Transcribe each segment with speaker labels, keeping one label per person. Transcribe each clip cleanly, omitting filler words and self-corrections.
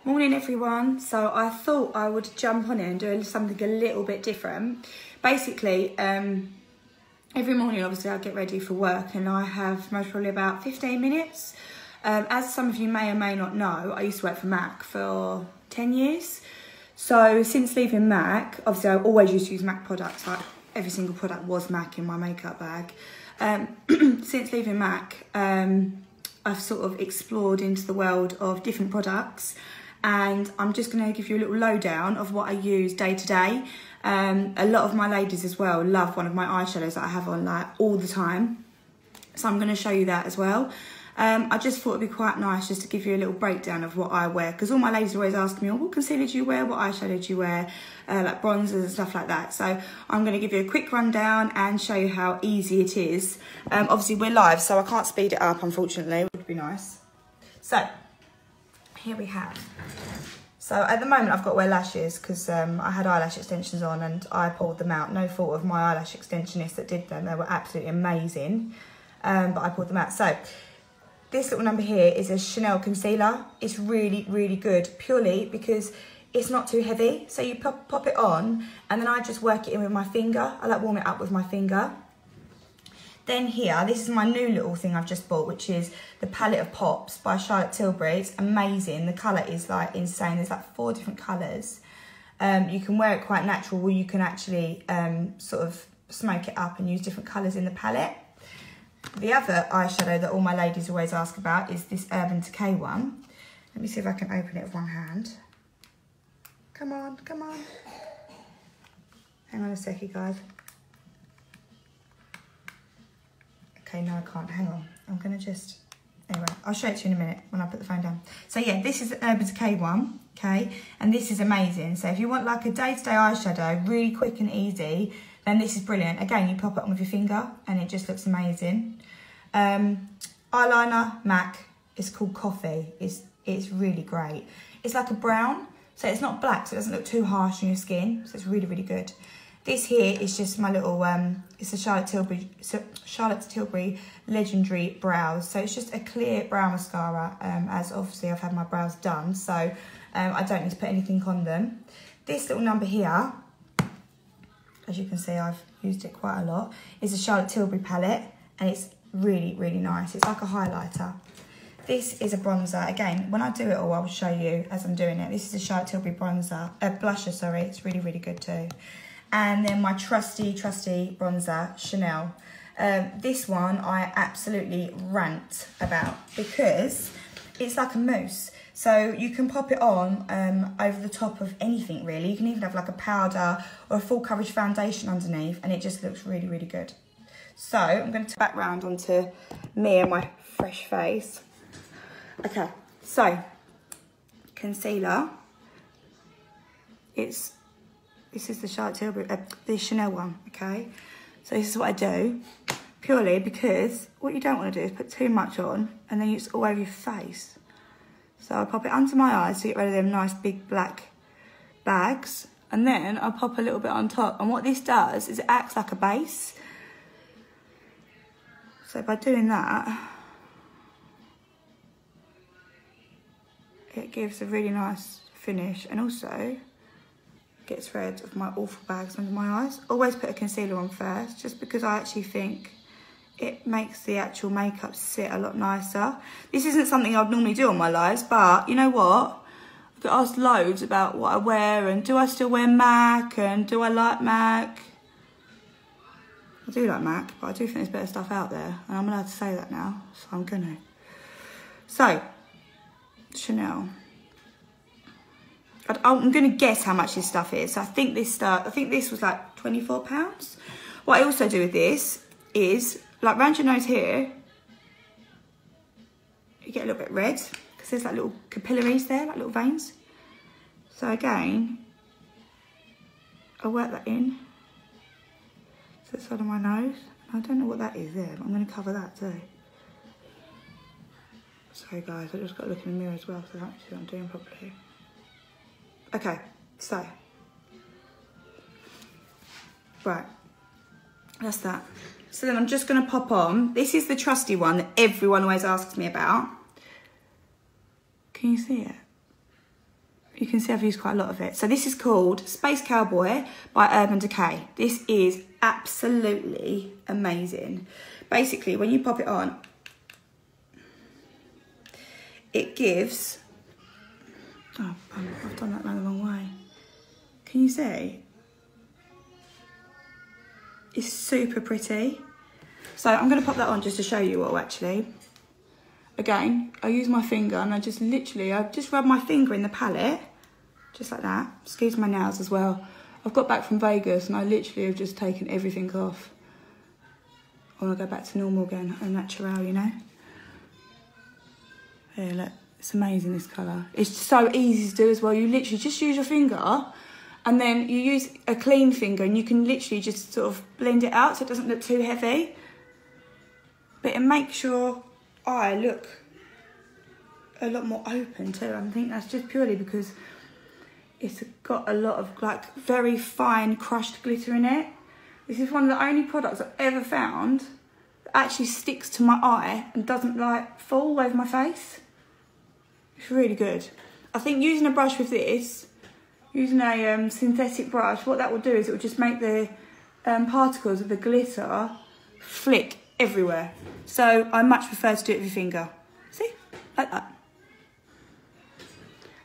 Speaker 1: Morning everyone. So I thought I would jump on it and do something a little bit different. Basically, every morning obviously I get ready for work and I have most probably about 15 minutes. As some of you may or may not know, I used to work for MAC for 10 years. So since leaving MAC, obviously I always used to use MAC products, like every single product was MAC in my makeup bag. Since leaving MAC, I've sort of explored into the world of different products, and I'm just going to give you a little lowdown of what I use day to day. A lot of my ladies as well love one of my eyeshadows that I have on like all the time, so I'm going to show you that as well. I just thought it'd be quite nice just to give you a little breakdown of what I wear, because all my ladies always ask me, oh, what concealer do you wear, what eyeshadow do you wear, like bronzers and stuff like that. So I'm going to give you a quick rundown and show you how easy it is. Obviously we're live, so I can't speed it up, unfortunately. It would be nice. So here we have. So at the moment I've got to wear lashes because I had eyelash extensions on and I pulled them out. No fault of my eyelash extensionist that did them. They were absolutely amazing, but I pulled them out. So this little number here is a Chanel concealer. It's really, really good, purely because it's not too heavy. So you pop it on and then I just work it in with my finger. I like warm it up with my finger. Then here, this is my new little thing I've just bought, which is the Palette of Pops by Charlotte Tilbury. It's amazing. The colour is like insane. There's like 4 different colours. You can wear it quite natural, or you can actually sort of smoke it up and use different colours in the palette. The other eyeshadow that all my ladies always ask about is this Urban Decay one. Let me see if I can open it with one hand. Come on, come on. Hang on a second, guys. Okay, no, I can't. Hang on. I'm going to just... Anyway, I'll show it to you in a minute when I put the phone down. So, yeah, this is an Urban Decay one, okay? And this is amazing. So, if you want, like, a day-to-day eyeshadow, really quick and easy, then this is brilliant. Again, you pop it on with your finger, and it just looks amazing. Eyeliner, MAC. It's called Coffee. It's really great. It's like a brown, so it's not black, so it doesn't look too harsh on your skin. So, it's really, really good. This here is just my little, it's a Charlotte Tilbury Legendary Brows. So it's just a clear brow mascara, as obviously I've had my brows done, so I don't need to put anything on them. This little number here, as you can see, I've used it quite a lot, is a Charlotte Tilbury palette, and it's really, really nice. It's like a highlighter. This is a bronzer. Again, when I do it all, I'll show you as I'm doing it. This is a Charlotte Tilbury blusher, sorry. It's really, really good too. And then my trusty bronzer, Chanel. This one I absolutely rant about because it's like a mousse. So you can pop it on over the top of anything really. You can even have like a powder or a full coverage foundation underneath, and it just looks really, really good. So I'm going to back round onto me and my fresh face. Okay, so concealer. This is the Charlotte Tilbury, the Chanel one, okay? So this is what I do, purely because what you don't want to do is put too much on and then it's all over your face. So I pop it under my eyes to get rid of them nice big black bags, and then I'll pop a little bit on top. And what this does is it acts like a base. So by doing that, it gives a really nice finish, and also gets rid of my awful bags under my eyes. Always put a concealer on first, just because I actually think it makes the actual makeup sit a lot nicer. This isn't something I'd normally do on my lives, but you know what? I get asked loads about what I wear and do I still wear MAC and do I like MAC? I do like MAC, but I do think there's better stuff out there, and I'm allowed to say that now, so I'm gonna. So, Chanel. I'm going to guess how much this stuff is. So I think this was like £24. What I also do with this is, like round your nose here, you get a little bit red because there's like little capillaries there, like little veins. So again, I work that in to the side of my nose. I don't know what that is there, but I'm going to cover that too. Sorry guys, I just got to look in the mirror as well, so I can't see what I'm doing properly. Okay, so, right, that's that. So then I'm just going to pop on. This is the trusty one that everyone always asks me about. Can you see it? You can see I've used quite a lot of it. So this is called Space Cowboy by Urban Decay. This is absolutely amazing. Basically, when you pop it on, it gives... Oh, I've done that the wrong way. Can you see? It's super pretty. So I'm going to pop that on just to show you all, actually. Again, I use my finger and I just rub my finger in the palette, just like that. Excuse my nails as well. I've got back from Vegas and I literally have just taken everything off. I want to go back to normal again, and natural, you know. Here, look, it's amazing, this colour. It's so easy to do as well. You literally just use your finger and then you use a clean finger and you can literally just sort of blend it out so it doesn't look too heavy. But it makes your eye look a lot more open too. I think that's just purely because it's got a lot of like very fine crushed glitter in it. This is one of the only products I've ever found that actually sticks to my eye and doesn't like fall all over my face. It's really good. I think using a brush with this, using a synthetic brush, what that will do is it will just make the particles of the glitter flick everywhere. So I much prefer to do it with your finger. See? Like that.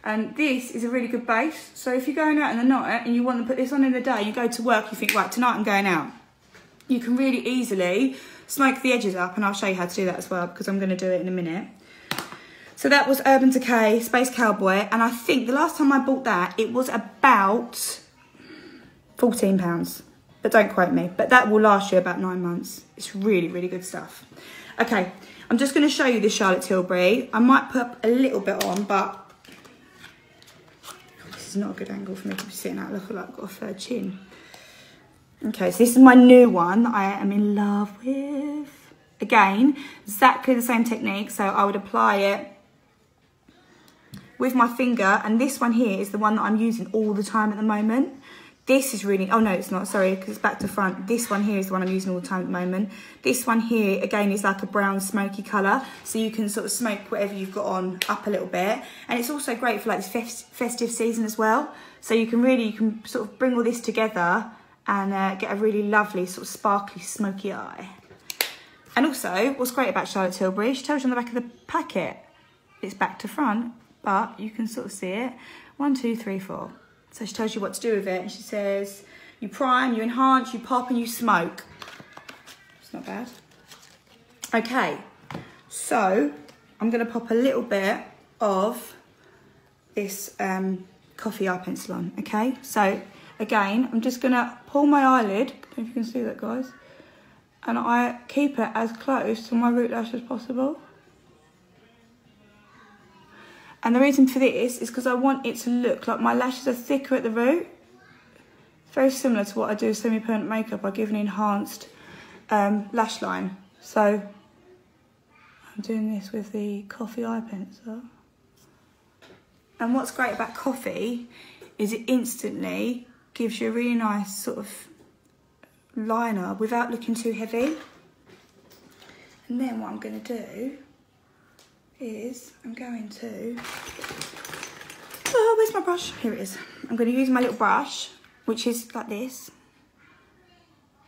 Speaker 1: And this is a really good base. So if you're going out in the night and you want to put this on in the day, you go to work, you think, right, tonight I'm going out. You can really easily smoke the edges up, and I'll show you how to do that as well because I'm going to do it in a minute. So that was Urban Decay Space Cowboy, and I think the last time I bought that, it was about £14. But don't quote me. But that will last you about 9 months. It's really, really good stuff. Okay, I'm just going to show you this Charlotte Tilbury. I might put a little bit on, but this is not a good angle for me to be sitting at. Look, like I've got a third chin. Okay, so this is my new one that I am in love with. Again, exactly the same technique. So I would apply it with my finger, and this one here is the one that I'm using all the time at the moment. This is really, oh no, it's not, sorry, because it's back to front. This one here is the one I'm using all the time at the moment. This one here, again, is like a brown smoky colour, so you can sort of smoke whatever you've got on up a little bit. And it's also great for like this festive season as well. So you can sort of bring all this together and get a really lovely sort of sparkly, smoky eye. And also, what's great about Charlotte Tilbury, she tells you on the back of the packet, it's back to front, but you can sort of see it. 1, 2, 3, 4. So she tells you what to do with it, and she says, you prime, you enhance, you pop, and you smoke. It's not bad. Okay, so I'm going to pop a little bit of this coffee eye pencil on, okay? So again, I'm just going to pull my eyelid, I don't know if you can see that, guys, and I keep it as close to my root lash as possible. And the reason for this is because I want it to look like my lashes are thicker at the root. It's very similar to what I do with semi-permanent makeup. I give an enhanced lash line. So I'm doing this with the coffee eye pencil. And what's great about coffee is it instantly gives you a really nice sort of liner without looking too heavy. And then what I'm going to do is I'm going to, oh, where's my brush? Here it is. I'm going to use my little brush, which is like this.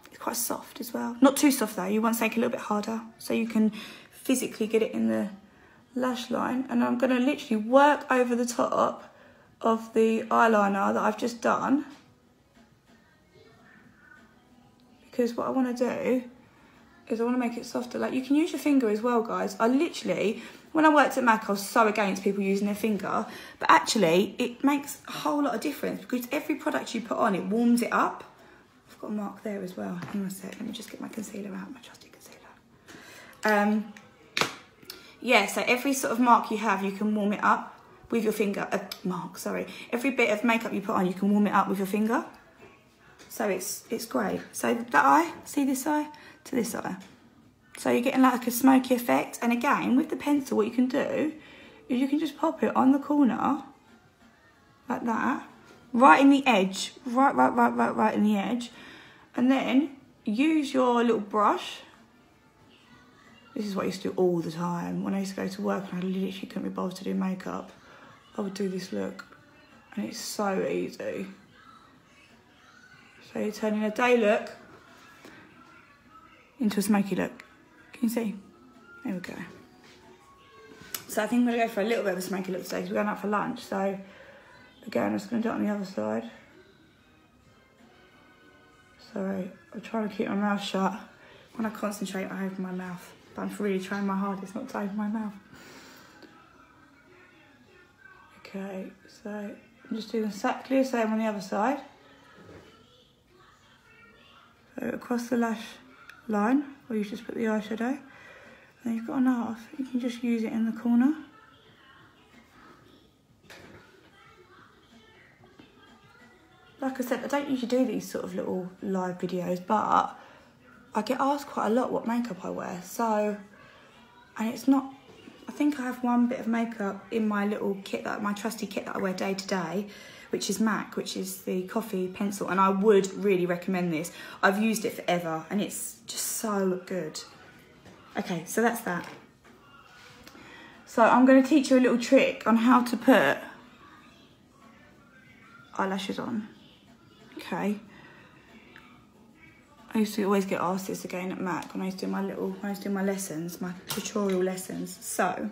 Speaker 1: It's quite soft as well. Not too soft though, you want something a little bit harder so you can physically get it in the lash line. And I'm going to literally work over the top of the eyeliner that I've just done. Because what I want to do is I want to make it softer. Like, you can use your finger as well, guys. I literally, when I worked at MAC, I was so against people using their finger, but actually it makes a whole lot of difference because every product you put on, it warms it up. I've got a mark there as well. Hang on a sec, let me just get my concealer out, my trusty concealer. Yeah, so every sort of mark you have, you can warm it up with your finger. Every bit of makeup you put on, you can warm it up with your finger. So it's great. So that eye, see this eye to this eye. So you're getting like a smoky effect. And again, with the pencil, what you can do is you can just pop it on the corner, like that, right in the edge, right in the edge. And then use your little brush. This is what I used to do all the time. When I used to go to work and I literally couldn't be bothered to do makeup, I would do this look. And it's so easy. So you're turning a day look into a smoky look. Can you see? There we go. So I think I'm going to go for a little bit of a smoky look today because we're going out for lunch. So again, I'm just going to do it on the other side. Sorry, I'm trying to keep my mouth shut. When I concentrate, I open my mouth. But I'm really trying my hardest not to open my mouth. Okay, so I'm just doing exactly the same on the other side. So across the lash line, where you just put the eyeshadow. Then you've got enough, you can just use it in the corner. Like I said, I don't usually do these sort of little live videos, but I get asked quite a lot what makeup I wear. So, and it's not, I think I have one bit of makeup in my little kit, my trusty kit that I wear day to day, which is MAC, which is the coffee pencil. And I would really recommend this. I've used it forever and it's just so good. Okay, so that's that. So I'm going to teach you a little trick on how to put eyelashes on. Okay. I used to always get asked this again at MAC when I used to do my lessons, my tutorial lessons. So,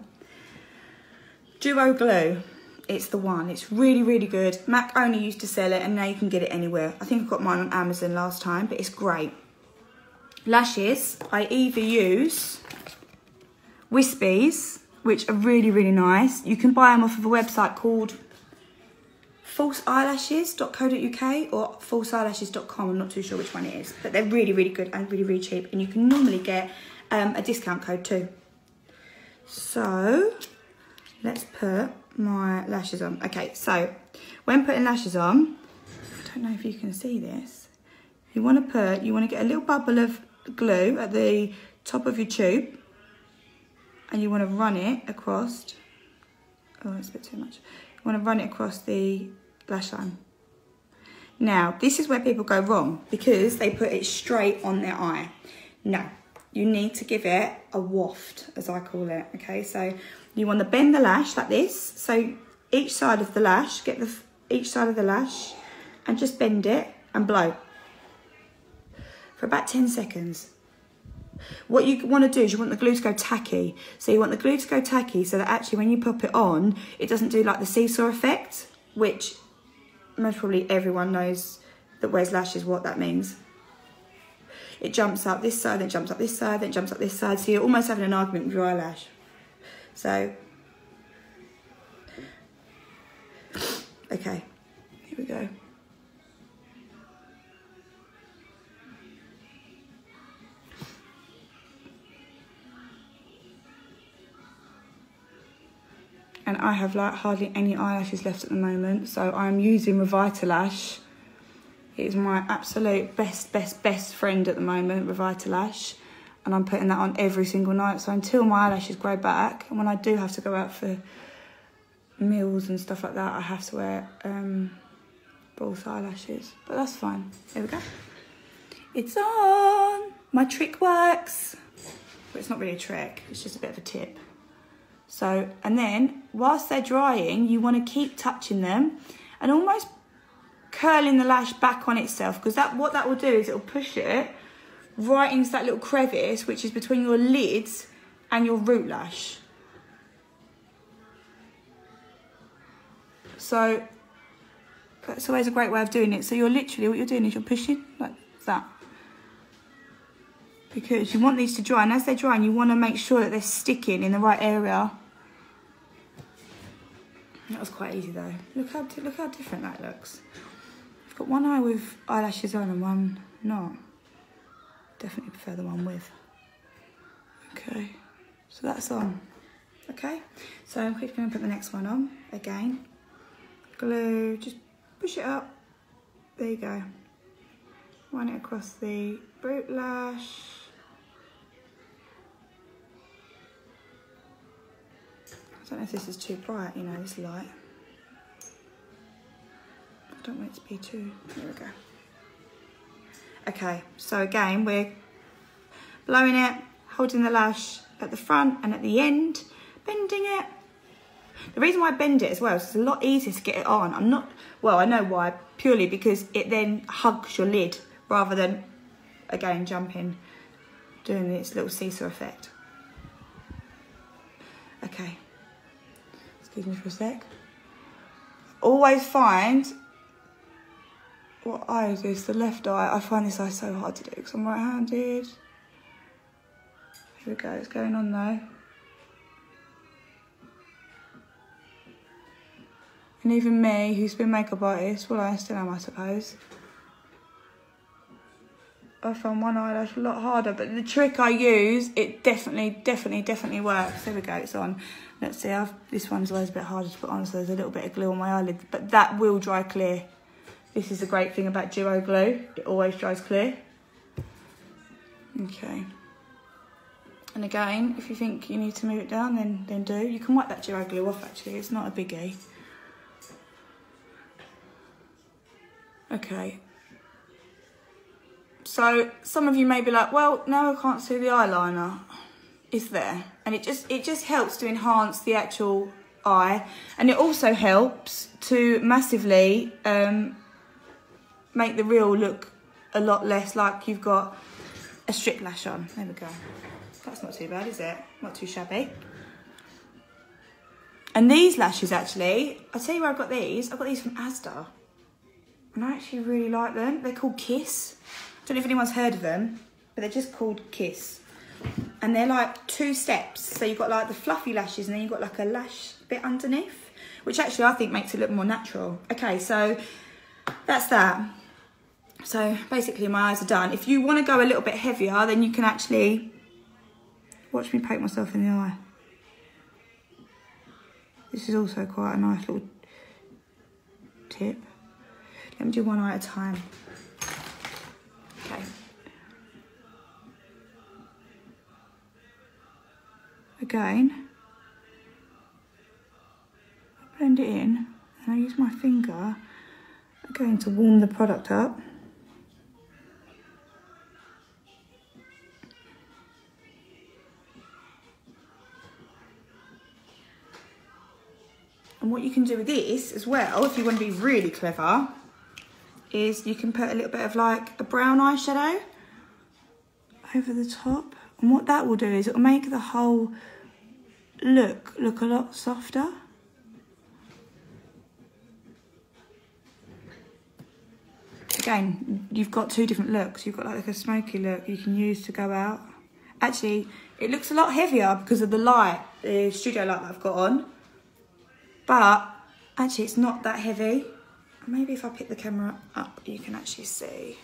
Speaker 1: Duo Glue, it's the one. It's really, really good. MAC only used to sell it and now you can get it anywhere. I think I got mine on Amazon last time, but it's great. Lashes, I either use Wispies, which are really, really nice. You can buy them off of a website called falseeyelashes.co.uk or falseeyelashes.com. I'm not too sure which one it is, but they're really, really good and really, really cheap. And you can normally get a discount code too. So let's put my lashes on. Okay, so when putting lashes on, I don't know if you can see this. You want to get a little bubble of glue at the top of your tube and you want to run it across, oh, it's a bit too much. You want to run it across the lash line. Now, this is where people go wrong because they put it straight on their eye. No, you need to give it a waft, as I call it, okay? So you want to bend the lash like this. So each side of the lash, get each side of the lash and just bend it and blow for about 10 seconds. What you want to do is you want the glue to go tacky. So you want the glue to go tacky so that actually when you pop it on, it doesn't do like the seesaw effect, which most probably everyone knows that wears lashes what that means. It jumps up this side, then jumps up this side, then jumps up this side. So you're almost having an argument with your eyelash. So, okay, here we go. And I have like hardly any eyelashes left at the moment, so I'm using Revitalash. It is my absolute best friend at the moment, Revitalash. And I'm putting that on every single night, so until my eyelashes grow back, and when I do have to go out for meals and stuff like that, I have to wear false eyelashes. But that's fine. There we go. It's on! My trick works. But it's not really a trick, it's just a bit of a tip. So, and then, whilst they're drying, you want to keep touching them and almost curling the lash back on itself, because what that will do is it'll push it right into that little crevice, which is between your lids and your root lash. So, that's always a great way of doing it. So you're literally, what you're doing is you're pushing like that. Because you want these to dry, and as they're drying, you want to make sure that they're sticking in the right area. That was quite easy though. Look how different that looks. I've got one eye with eyelashes on and one not. Definitely prefer the one with. Okay, so that's on. Okay, so I'm quickly going to put the next one on again. Glue, just push it up. There you go. Run it across the root lash. I don't know if this is too bright, you know, this light. I don't want it to be too, there we go. Okay, so again, we're blowing it, holding the lash at the front and at the end, bending it. The reason why I bend it as well is it's a lot easier to get it on. I know why, purely because it then hugs your lid rather than, again, jumping, doing this little seesaw effect. Okay, excuse me for a sec. Always find, what eye is this? The left eye. I find this eye so hard to do because I'm right-handed. Here we go, it's going on though. And even me, who's been makeup artist, well, I still am, I suppose. I found one eyelash a lot harder, but the trick I use, it definitely works. There we go, it's on. Let's see, this one's always a bit harder to put on, so there's a little bit of glue on my eyelid, but that will dry clear. This is the great thing about duo glue, it always dries clear. Okay. And again, if you think you need to move it down, then do. You can wipe that duo glue off actually, it's not a biggie. Okay. So some of you may be like, well, now I can't see the eyeliner. It's there. And it just helps to enhance the actual eye. And it also helps to massively make the reel look a lot less like you've got a strip lash on. There we go. That's not too bad, is it? Not too shabby. And these lashes actually, I'll tell you where I got these. I got these from Asda. And I actually really like them. They're called Kiss. I don't know if anyone's heard of them, but they're just called Kiss. And they're like 2 steps. So you've got like the fluffy lashes and then you've got like a lash bit underneath, which actually I think makes it look more natural. Okay, so that's that. So basically my eyes are done. If you want to go a little bit heavier, then you can actually watch me poke myself in the eye. This is also quite a nice little tip. Let me do one eye at a time. Okay. Again, I blend it in and I use my finger again to warm the product up. And what you can do with this as well, if you want to be really clever, is you can put a little bit of like a brown eyeshadow over the top. And what that will do is it will make the whole look a lot softer. Again, you've got 2 different looks. You've got like a smoky look you can use to go out. Actually, it looks a lot heavier because of the light, the studio light that I've got on. But actually it's not that heavy. Maybe if I pick the camera up, you can actually see.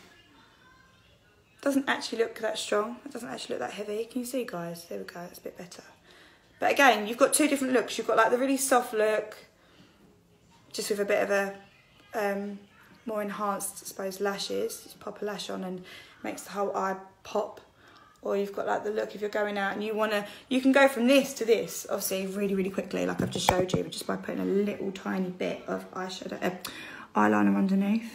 Speaker 1: Doesn't actually look that strong. It doesn't actually look that heavy. Can you see, guys? There we go, it's a bit better. But again, you've got 2 different looks. You've got like the really soft look, just with a bit of a more enhanced, I suppose, lashes. Just pop a lash on and makes the whole eye pop. Or you've got like the look if you're going out and you can go from this to this, obviously really quickly, like I've just showed you, but just by putting a little tiny bit of eyeshadow, eyeliner underneath.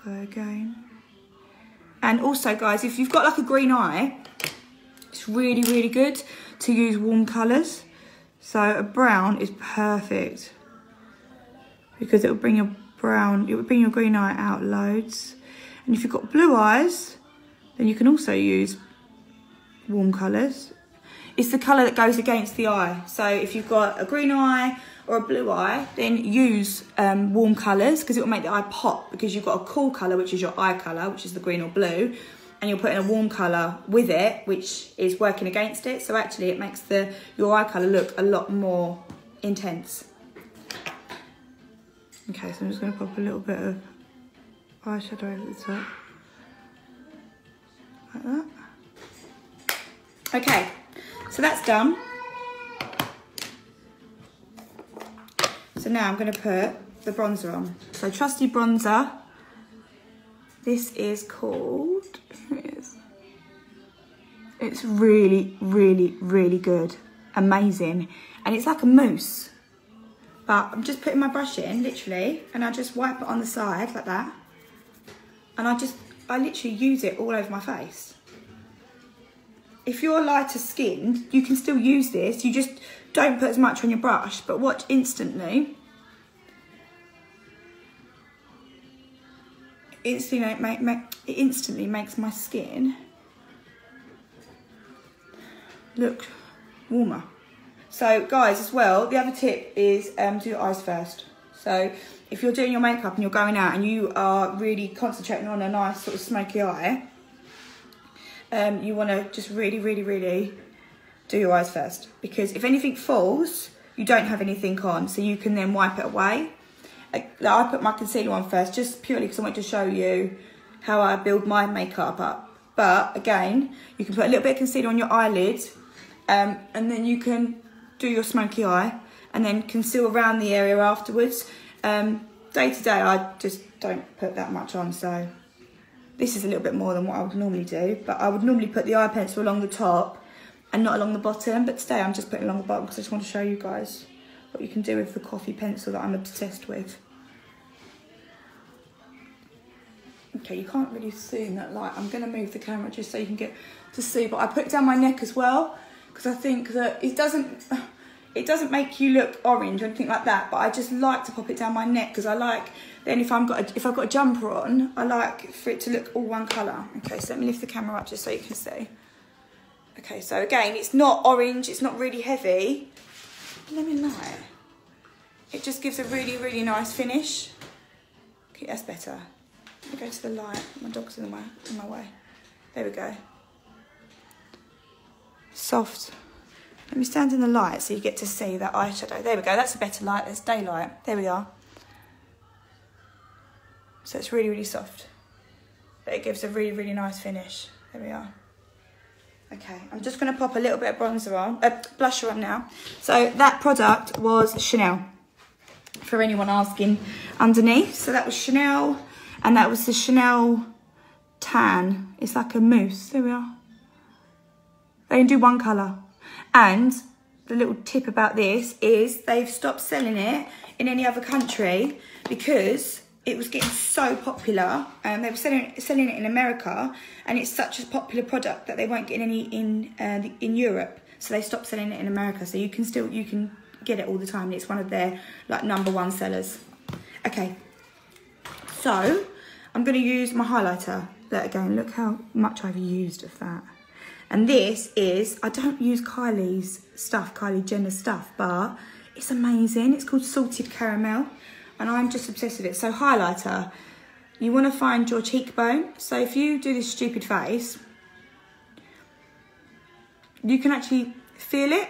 Speaker 1: So again. And also, guys, if you've got like a green eye, it's really good to use warm colours. So a brown is perfect because it will bring your green eye out loads. And if you've got blue eyes, then you can also use warm colours. It's the colour that goes against the eye. So if you've got a green eye or a blue eye, then use warm colours because it will make the eye pop, because you've got a cool colour, which is your eye colour, which is the green or blue, and you're putting a warm colour with it, which is working against it. So actually it makes your eye colour look a lot more intense. Okay, so I'm just going to pop a little bit of eyeshadow over the top. Like that. Okay, so that's done. So now I'm going to put the bronzer on. So trusty bronzer. This is called, here it is. It's really good. Amazing. And it's like a mousse. But I'm just putting my brush in, literally, and I just wipe it on the side like that. And I literally use it all over my face. If you're lighter skinned, you can still use this. You just don't put as much on your brush, but watch instantly. It instantly makes my skin look warmer. So guys, as well, the other tip is do your eyes first. So if you're doing your makeup and you're going out and you are really concentrating on a nice sort of smoky eye, you want to just really do your eyes first, because if anything falls, you don't have anything on, so you can then wipe it away. I put my concealer on first, just purely because I want to show you how I build my makeup up. But again, you can put a little bit of concealer on your eyelids, and then you can do your smoky eye and then conceal around the area afterwards. Day to day, I just don't put that much on, so this is a little bit more than what I would normally do, but I would normally put the eye pencil along the top and not along the bottom, but today I'm just putting it along the bottom because I just want to show you guys what you can do with the coffee pencil that I'm obsessed with. Okay, you can't really see in that light. I'm going to move the camera just so you can get to see, but I put it down my neck as well because I think that it doesn't make you look orange or anything like that, but I just like to pop it down my neck because I like, then if I've got a jumper on, I like for it to look all one colour. Okay, so let me lift the camera up just so you can see. Okay, so again, it's not orange, it's not really heavy. Let me light. It just gives a really nice finish. Okay, that's better. Let me go to the light. My dog's in my way. There we go. Soft. Let me stand in the light so you get to see that eyeshadow. There we go, that's a better light, there's daylight. There we are. So it's really soft. But it gives a really nice finish. There we are. Okay, I'm just gonna pop a little bit of blusher on now. So that product was Chanel, for anyone asking underneath. So that was Chanel, and that was the Chanel Tan. It's like a mousse, there we are. They can do one colour. And the little tip about this is they've stopped selling it in any other country because it was getting so popular. They were selling it in America, and it's such a popular product that they won't get any in Europe. So they stopped selling it in America. So you can get it all the time. It's one of their like #1 sellers. Okay, so I'm going to use my highlighter. Again, look how much I've used of that. And this is, I don't use Kylie Jenner stuff, but it's amazing. It's called Salted Caramel, and I'm just obsessed with it. So highlighter, you want to find your cheekbone. So if you do this stupid face, you can actually feel it.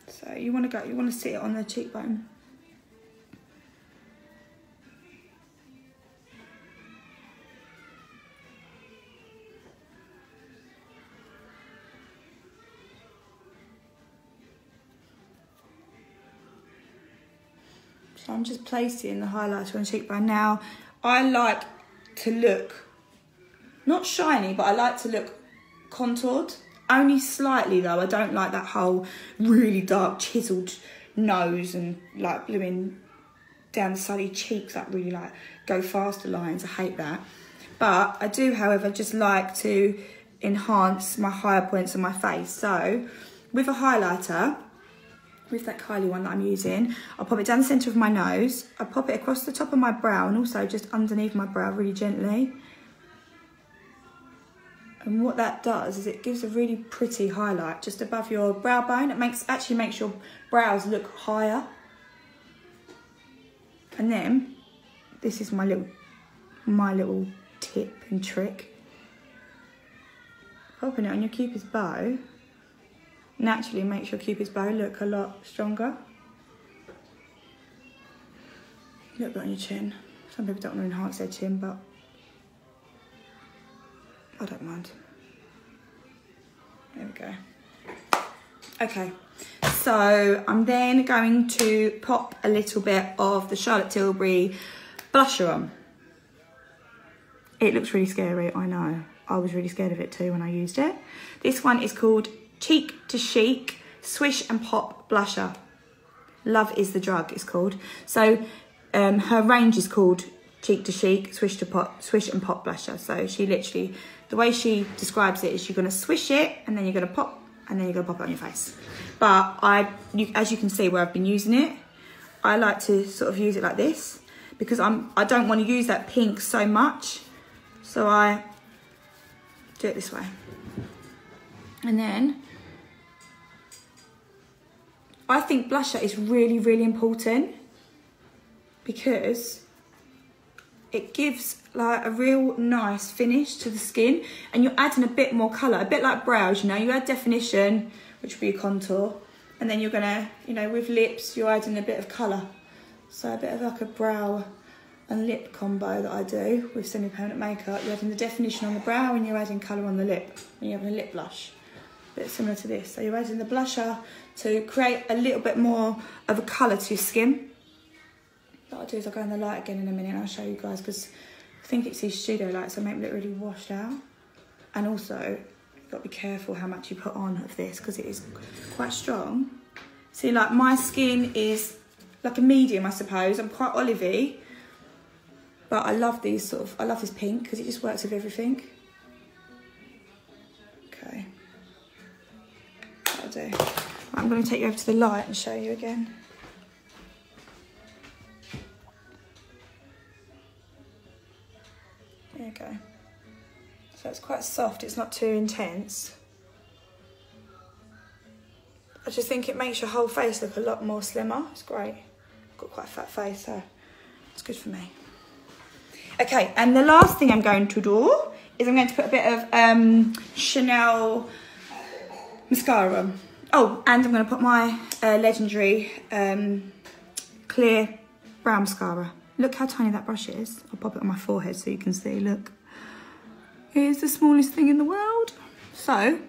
Speaker 1: So you want to sit it on the cheekbone. So I'm just placing the highlighter on the cheekbone. Now, I like to look, not shiny, but I like to look contoured. Only slightly though. I don't like that whole really dark chiseled nose and like blooming down the side of your cheeks, that really like go faster lines. I hate that. But I do, however, just like to enhance my higher points on my face. So with a highlighter, with that Kylie one that I'm using, I'll pop it down the centre of my nose. I pop it across the top of my brow and also just underneath my brow really gently. And what that does is it gives a really pretty highlight just above your brow bone. It actually makes your brows look higher. And then, this is my little tip and trick. Popping it on your Cupid's bow naturally makes your Cupid's bow look a lot stronger. A little bit on your chin. Some people don't want to enhance their chin, but I don't mind. There we go. Okay, so I'm then going to pop a little bit of the Charlotte Tilbury blusher on. It looks really scary, I know. I was really scared of it too when I used it. This one is called Cheek to Chic Swish and Pop Blusher. Love is the Drug, it's called. So her range is called Cheek to Chic Swish and Pop Blusher. So she literally, the way she describes it is you're going to swish it and then you're going to pop and then you're gonna pop it on your face. But as you can see where I've been using it, I like to sort of use it like this because I don't want to use that pink so much. So I do it this way. And then I think blusher is really, really important because it gives like a real nice finish to the skin, and you're adding a bit more colour, a bit like brows, you know, you add definition, which will be a contour, and then you're gonna, you know, with lips, you're adding a bit of colour. So a bit of like a brow and lip combo that I do with semi-permanent makeup. You're adding the definition on the brow and you're adding colour on the lip, and you're having a lip blush. A bit similar to this. So you're adding the blusher to create a little bit more of a colour to your skin. What I'll do is I'll go in the light again in a minute and I'll show you guys, because I think it's these studio lights that make me look really washed out. And also, you've got to be careful how much you put on of this because it is quite strong. See, like my skin is like a medium, I suppose. I'm quite olivey, but I love these I love this pink because it just works with everything. Okay, that'll do. I'm going to take you over to the light and show you again. There you go. So it's quite soft, it's not too intense. I just think it makes your whole face look a lot more slimmer. It's great. I've got quite a fat face, so it's good for me. Okay, and the last thing I'm going to do is I'm going to put a bit of Chanel mascara on. Oh, and I'm going to put my Legendary clear brown mascara. Look how tiny that brush is. I'll pop it on my forehead so you can see, look. It is the smallest thing in the world. So,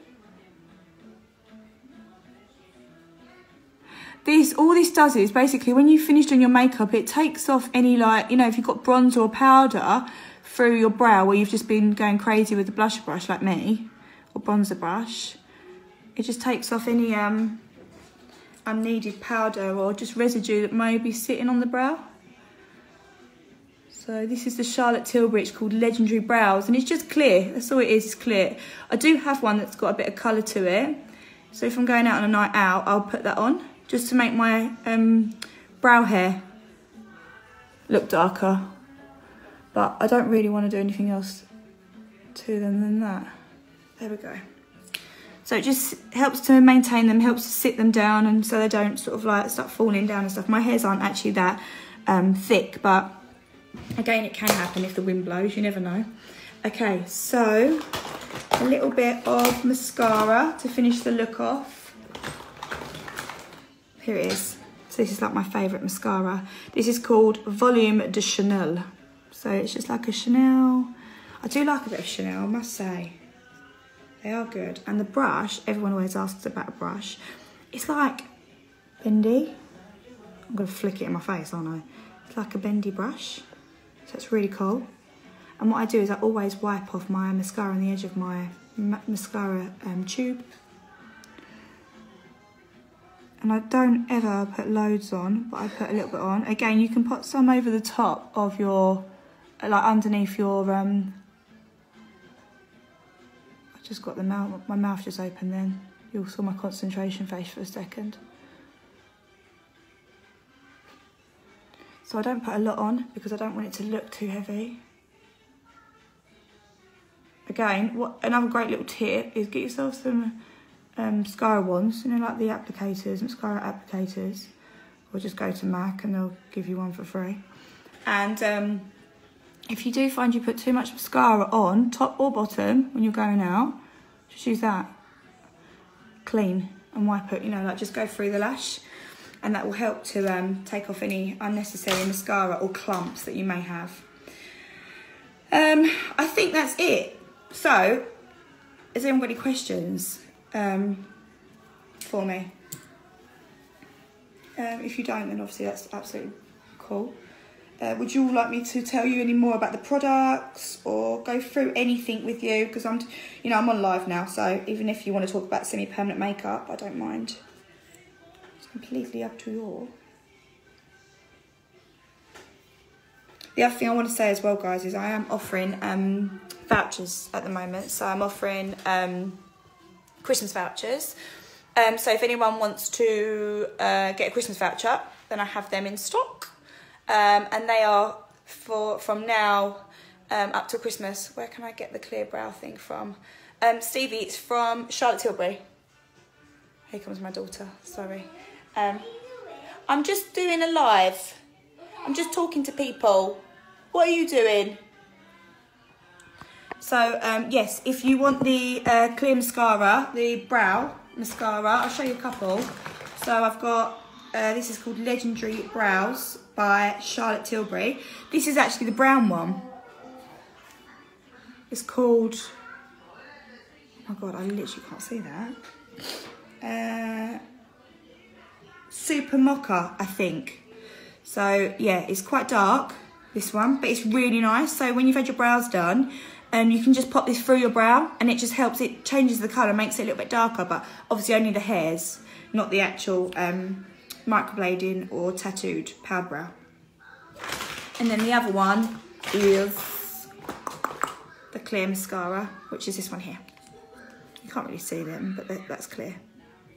Speaker 1: all this does is basically when you've finished on your makeup, it takes off any, like, you know, if you've got bronzer or powder through your brow where you've just been going crazy with the blusher brush like me, or bronzer brush, it just takes off any unneeded powder or just residue that may be sitting on the brow. So this is the Charlotte Tilbury, it's called Legendary Brows, and it's just clear, that's all it is, it's clear. I do have one that's got a bit of colour to it, so if I'm going out on a night out, I'll put that on, just to make my brow hair look darker. But I don't really want to do anything else to them than that. There we go. So it just helps to maintain them, helps to sit them down, and so they don't sort of like start falling down and stuff. My hairs aren't actually that thick, but again, it can happen if the wind blows, you never know. Okay, so a little bit of mascara to finish the look off. Here it is. So this is like my favourite mascara. This is called Volume de Chanel. So it's just like a Chanel. I do like a bit of Chanel, I must say. They are good. And the brush, everyone always asks about a brush. It's like bendy. I'm going to flick it in my face, aren't I? It's like a bendy brush. So it's really cool. And what I do is I always wipe off my mascara on the edge of my mascara tube. And I don't ever put loads on, but I put a little bit on. Again, you can put some over the top of your, like underneath your, I just got my mouth just open then. You saw my concentration face for a second. So I don't put a lot on because I don't want it to look too heavy. Again, another great little tip is get yourself some mascara wands, you know, like the applicators, mascara applicators, or just go to MAC and they'll give you one for free. And if you do find you put too much mascara on, top or bottom, when you're going out, just use that. Clean and wipe it, you know, like just go through the lash. And that will help to take off any unnecessary mascara or clumps that you may have. I think that's it. So, has anyone got any questions for me? If you don't, then obviously that's absolutely cool. Would you all like me to tell you any more about the products or go through anything with you? Because I'm on live now, so even if you want to talk about semi-permanent makeup, I don't mind. Completely up to you. The other thing I want to say as well, guys, is I am offering vouchers at the moment. So I'm offering Christmas vouchers. So if anyone wants to get a Christmas voucher, then I have them in stock. And they are from now up to Christmas. Where can I get the clear brow thing from? Stevie, it's from Charlotte Tilbury. Here comes my daughter, sorry. I'm just doing a live. I'm just talking to people. What are you doing? So, yes, if you want the clear mascara, the brow mascara, I'll show you a couple. So I've got, this is called Legendary Brows by Charlotte Tilbury. This is actually the brown one. It's called, oh my God, I literally can't see that. Super Mocha, I think. So yeah, it's quite dark, this one, but it's really nice. So when you've had your brows done, you can just pop this through your brow and it just helps, it changes the colour, makes it a little bit darker, but obviously only the hairs, not the actual microblading or tattooed powder brow. And then the other one is the clear mascara, which is this one here. You can't really see them, but that's clear.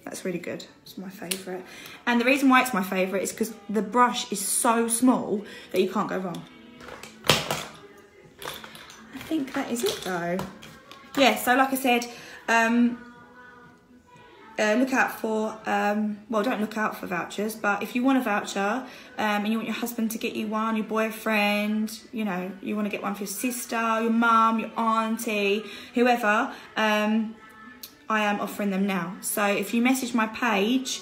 Speaker 1: That's really good. It's my favourite. And the reason why it's my favourite is because the brush is so small that you can't go wrong. I think that is it though. Yeah, so like I said, look out for, well, don't look out for vouchers, but if you want a voucher and you want your husband to get you one, your boyfriend, you know, you want to get one for your sister, your mum, your auntie, whoever, I am offering them now. So if you message my page,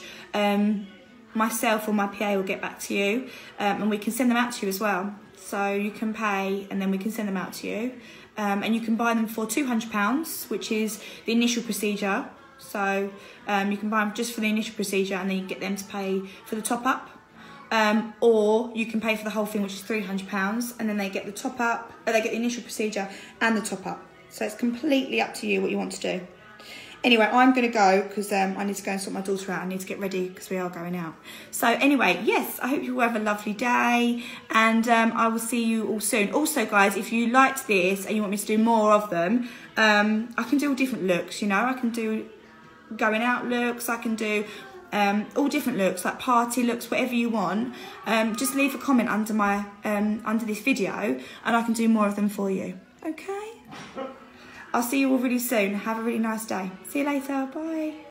Speaker 1: myself or my PA will get back to you, and we can send them out to you as well. So you can pay and then we can send them out to you. And you can buy them for £200, which is the initial procedure. So you can buy them just for the initial procedure and then you get them to pay for the top up. Or you can pay for the whole thing, which is £300, and then they get the top up, or they get the initial procedure and the top up. So it's completely up to you what you want to do. Anyway, I'm going to go because I need to go and sort my daughter out. I need to get ready because we are going out. So anyway, yes, I hope you all have a lovely day and I will see you all soon. Also, guys, if you liked this and you want me to do more of them, I can do all different looks, you know. I can do going out looks. I can do all different looks, like party looks, whatever you want. Just leave a comment under my under this video and I can do more of them for you. Okay? I'll see you all really soon. Have a really nice day. See you later. Bye.